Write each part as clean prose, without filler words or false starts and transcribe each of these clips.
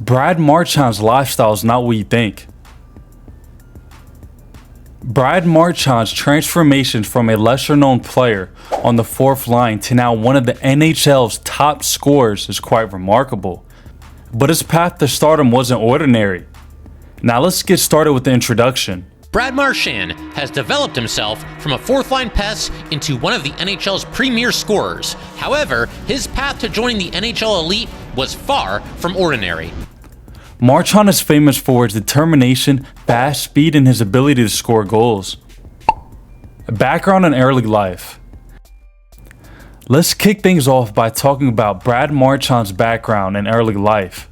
Brad Marchand's lifestyle is not what you think. Brad Marchand's transformation from a lesser-known player on the fourth line to now one of the NHL's top scorers is quite remarkable. But his path to stardom wasn't ordinary. Now let's get started with the introduction. Brad Marchand has developed himself from a fourth-line pest into one of the NHL's premier scorers. However, his path to joining the NHL elite was far from ordinary. Marchand is famous for his determination, fast speed, and his ability to score goals. Background and early life. Let's kick things off by talking about Brad Marchand's background and early life.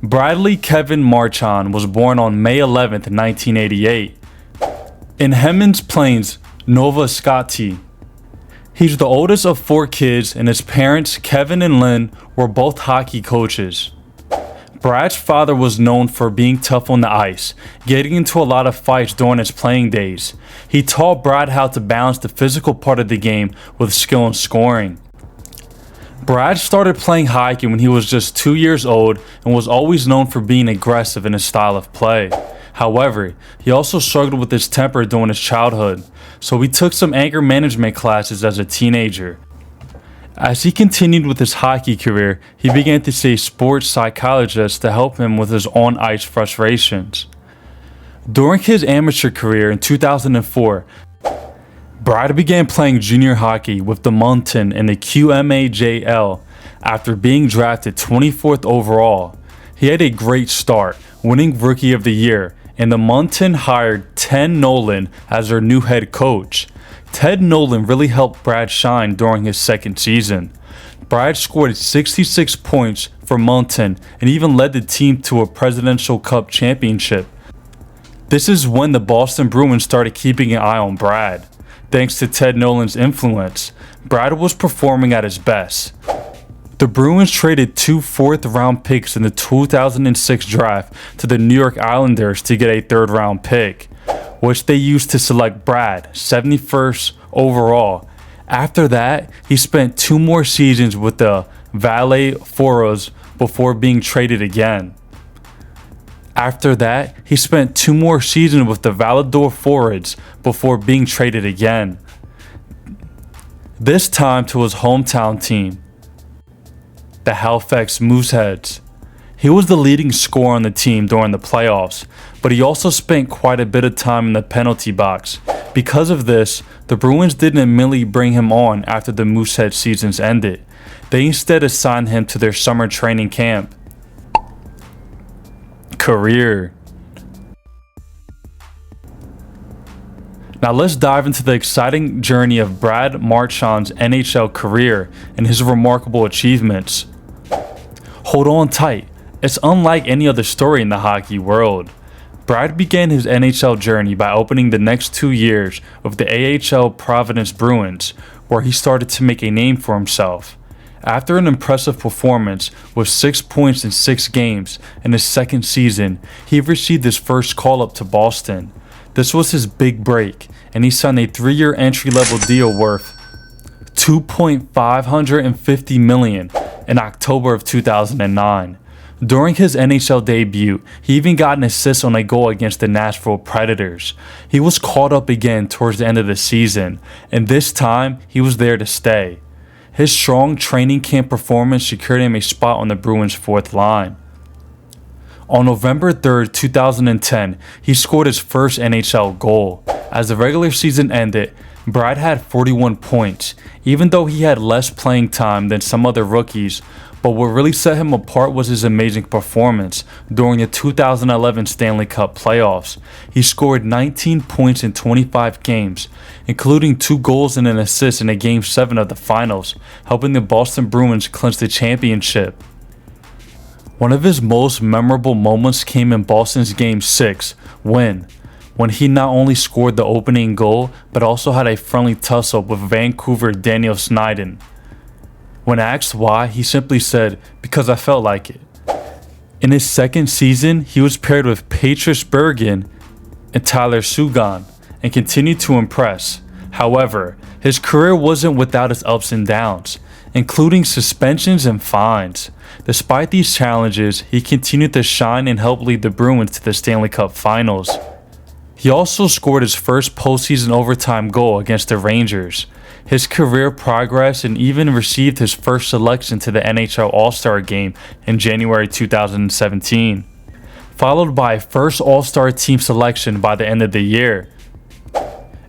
Bradley Kevin Marchand was born on May 11, 1988, in Hemmons Plains, Nova Scotia. He's the oldest of 4 kids, and his parents, Kevin and Lynn, were both hockey coaches. Brad's father was known for being tough on the ice, getting into a lot of fights during his playing days. He taught Brad how to balance the physical part of the game with skill and scoring. Brad started playing hockey when he was just 2 years old and was always known for being aggressive in his style of play. However, he also struggled with his temper during his childhood, so he took some anger management classes as a teenager. As he continued with his hockey career, he began to see sports psychologists to help him with his on-ice frustrations. During his amateur career in 2004, Brad began playing junior hockey with the Marchand in the QMAJL after being drafted 24th overall. He had a great start, winning Rookie of the Year, and the Marchand hired Ted Nolan as their new head coach. Ted Nolan really helped Brad shine during his second season. Brad scored 66 points for Marchand and even led the team to a Presidential Cup championship. This is when the Boston Bruins started keeping an eye on Brad. Thanks to Ted Nolan's influence, Brad was performing at his best. The Bruins traded 2 fourth-round picks in the 2006 draft to the New York Islanders to get a third-round pick, which they used to select Brad, 71st overall. After that, he spent 2 more seasons with the Valle Foros before being traded again. After that, he spent 2 more seasons with the Valador Forwards before being traded again. This time to his hometown team, the Halifax Mooseheads. He was the leading scorer on the team during the playoffs, but he also spent quite a bit of time in the penalty box. Because of this, the Bruins didn't immediately bring him on after the Moosehead seasons ended. They instead assigned him to their summer training camp. Career. Now let's dive into the exciting journey of Brad Marchand's NHL career and his remarkable achievements. Hold on tight. It's unlike any other story in the hockey world. Brad began his NHL journey by opening the next 2 years of the AHL Providence Bruins, where he started to make a name for himself. After an impressive performance with 6 points in 6 games in his second season, he received his first call-up to Boston. This was his big break, and he signed a 3-year entry-level deal worth $2.550 million in October of 2009. During his NHL debut, he even got an assist on a goal against the Nashville Predators. He was called up again towards the end of the season, and this time he was there to stay. His strong training camp performance secured him a spot on the Bruins' fourth line. On November 3, 2010, he scored his first NHL goal. As the regular season ended, Brad had 41 points, even though he had less playing time than some other rookies. But what really set him apart was his amazing performance during the 2011 Stanley Cup playoffs. He scored 19 points in 25 games, including 2 goals and an assist in a Game 7 of the finals, helping the Boston Bruins clinch the championship. One of his most memorable moments came in Boston's Game 6 win, when he not only scored the opening goal, but also had a friendly tussle with Vancouver Daniel Snyden. When asked why, he simply said, "Because I felt like it." In his second season, he was paired with Patrice Bergen and Tyler Seguin and continued to impress. However, his career wasn't without its ups and downs. including suspensions and fines. Despite these challenges, he continued to shine and help lead the Bruins to the Stanley Cup Finals. He also scored his first postseason overtime goal against the Rangers. His career progressed and even received his first selection to the NHL All-Star Game in January 2017, followed by a first All-Star team selection by the end of the year.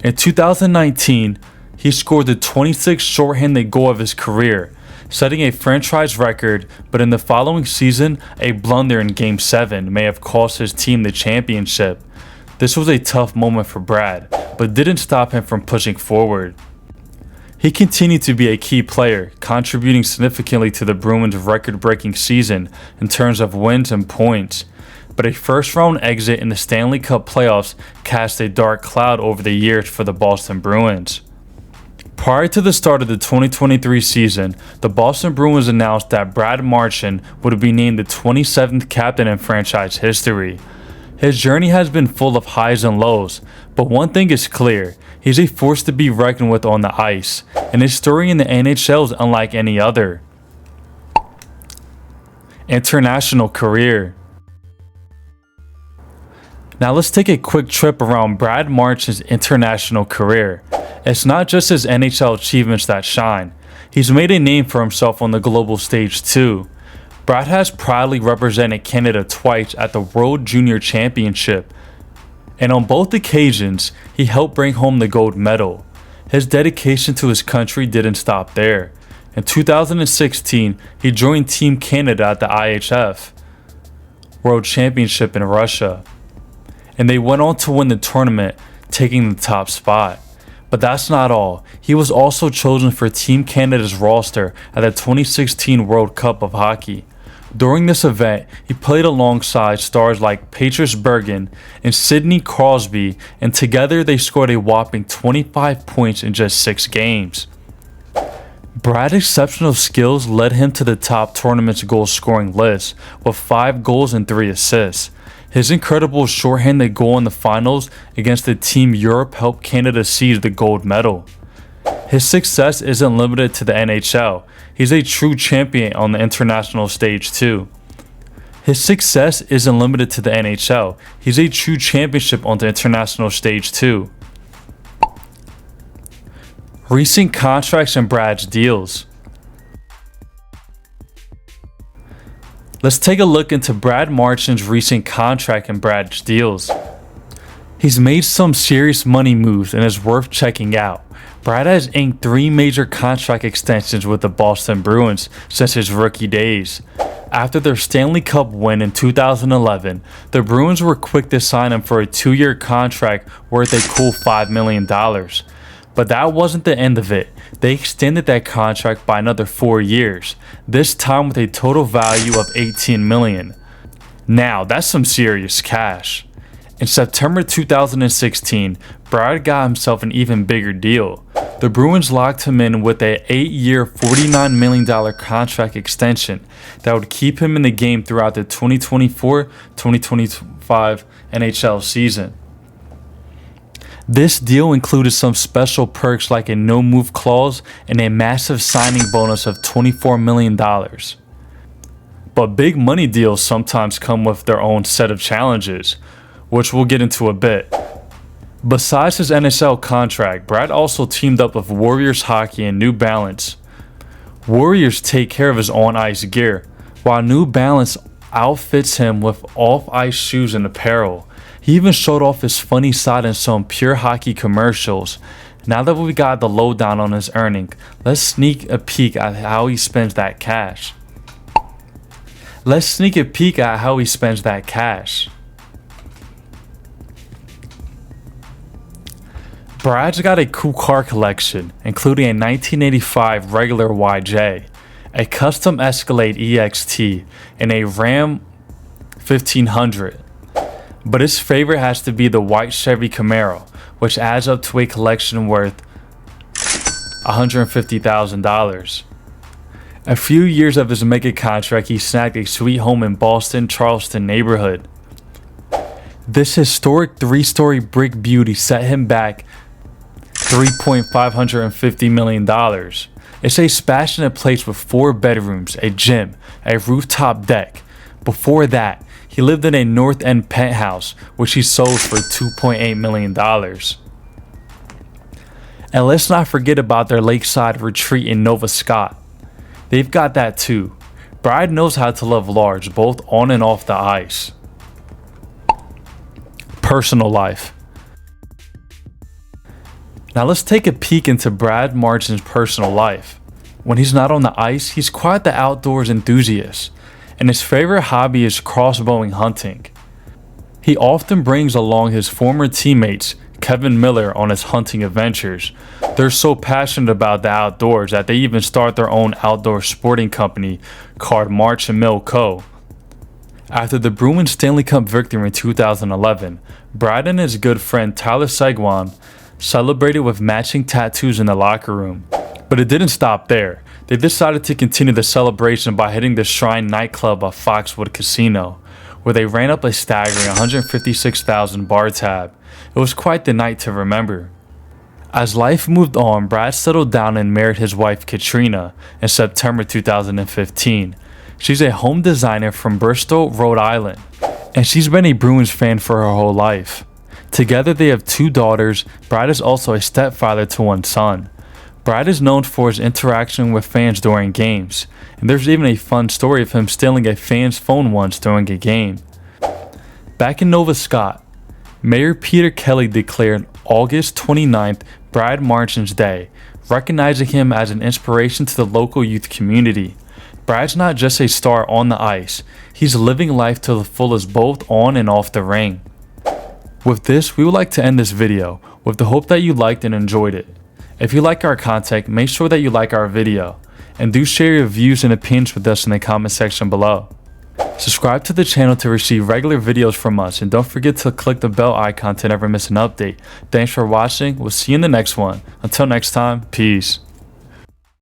In 2019, he scored the 26th shorthanded goal of his career, setting a franchise record, but in the following season, a blunder in Game 7 may have cost his team the championship. This was a tough moment for Brad, but didn't stop him from pushing forward. He continued to be a key player, contributing significantly to the Bruins' record-breaking season in terms of wins and points, but a first-round exit in the Stanley Cup playoffs cast a dark cloud over the years for the Boston Bruins. Prior to the start of the 2023 season, the Boston Bruins announced that Brad Marchand would be named the 27th captain in franchise history. His journey has been full of highs and lows, but one thing is clear: he's a force to be reckoned with on the ice, and his story in the NHL is unlike any other. International career. Now let's take a quick trip around Brad Marchand's international career. It's not just his NHL achievements that shine. He's made a name for himself on the global stage too. Brad has proudly represented Canada twice at the World Junior Championship, and on both occasions, he helped bring home the gold medal. His dedication to his country didn't stop there. In 2016, he joined Team Canada at the IHF World Championship in Russia, and they went on to win the tournament, taking the top spot. But that's not all. He was also chosen for Team Canada's roster at the 2016 World Cup of Hockey. During this event, he played alongside stars like Patrice Bergen and Sidney Crosby, and together they scored a whopping 25 points in just 6 games. Brad's exceptional skills led him to the top tournament's goal-scoring list, with 5 goals and 3 assists. His incredible shorthanded goal in the finals against the Team Europe helped Canada seize the gold medal. His success isn't limited to the NHL. He's a true champion on the international stage too. His success isn't limited to the NHL. He's a true championship on the international stage too. Recent contracts and Brad's deals. Let's take a look into Brad Marchand's recent contract and Brad's deals. He's made some serious money moves and is worth checking out. Brad has inked 3 major contract extensions with the Boston Bruins since his rookie days. After their Stanley Cup win in 2011, the Bruins were quick to sign him for a 2-year contract worth a cool $5 million. But that wasn't the end of it. They extended that contract by another 4 years, this time with a total value of $18 million. Now, that's some serious cash. In September 2016, Brad got himself an even bigger deal. The Bruins locked him in with an 8-year, $49 million contract extension that would keep him in the game throughout the 2024-2025 NHL season. This deal included some special perks like a no-move clause and a massive signing bonus of $24 million. But big money deals sometimes come with their own set of challenges, which we'll get into a bit. Besides his NHL contract, Brad also teamed up with Warriors Hockey and New Balance. Warriors take care of his on-ice gear, while New Balance outfits him with off-ice shoes and apparel. He even showed off his funny side in some pure hockey commercials. Now that we got the lowdown on his earning, let's sneak a peek at how he spends that cash. Brad's got a cool car collection, including a 1985 regular YJ, a custom Escalade EXT, and a Ram 1500. But his favorite has to be the white Chevy Camaro, which adds up to a collection worth $150,000. A few years of his mega contract, he snagged a sweet home in Boston, Charleston neighborhood. This historic 3-story brick beauty set him back $3.550 million. It's a spassionate place with 4 bedrooms, a gym, a rooftop deck. Before that, he lived in a North End penthouse, which he sold for $2.8 million. And let's not forget about their lakeside retreat in Nova Scott. They've got that too. Brad knows how to live large, both on and off the ice. Personal life. Now let's take a peek into Brad Marchand's personal life. When he's not on the ice, he's quite the outdoors enthusiast, and his favorite hobby is crossbowing hunting. He often brings along his former teammates, Kevin Miller, on his hunting adventures. They're so passionate about the outdoors that they even start their own outdoor sporting company called Marchand Co. After the Bruins Stanley Cup victory in 2011, Brad and his good friend Tyler Seguin celebrated with matching tattoos in the locker room. But it didn't stop there. They decided to continue the celebration by hitting the Shrine nightclub of Foxwood Casino, where they ran up a staggering 156,000 bar tab. It was quite the night to remember. As life moved on, Brad settled down and married his wife Katrina in September 2015. She's a home designer from Bristol, Rhode Island, and she's been a Bruins fan for her whole life. Together they have 2 daughters. Brad is also a stepfather to 1 son. Brad is known for his interaction with fans during games, and there's even a fun story of him stealing a fan's phone once during a game. Back in Nova Scott, Mayor Peter Kelly declared August 29th Brad Marchand's Day, recognizing him as an inspiration to the local youth community. Brad's not just a star on the ice, he's living life to the fullest both on and off the ring. With this, we would like to end this video with the hope that you liked and enjoyed it. If you like our content, make sure that you like our video, and do share your views and opinions with us in the comment section below. Subscribe to the channel to receive regular videos from us, and don't forget to click the bell icon to never miss an update. Thanks for watching, we'll see you in the next one. Until next time, peace.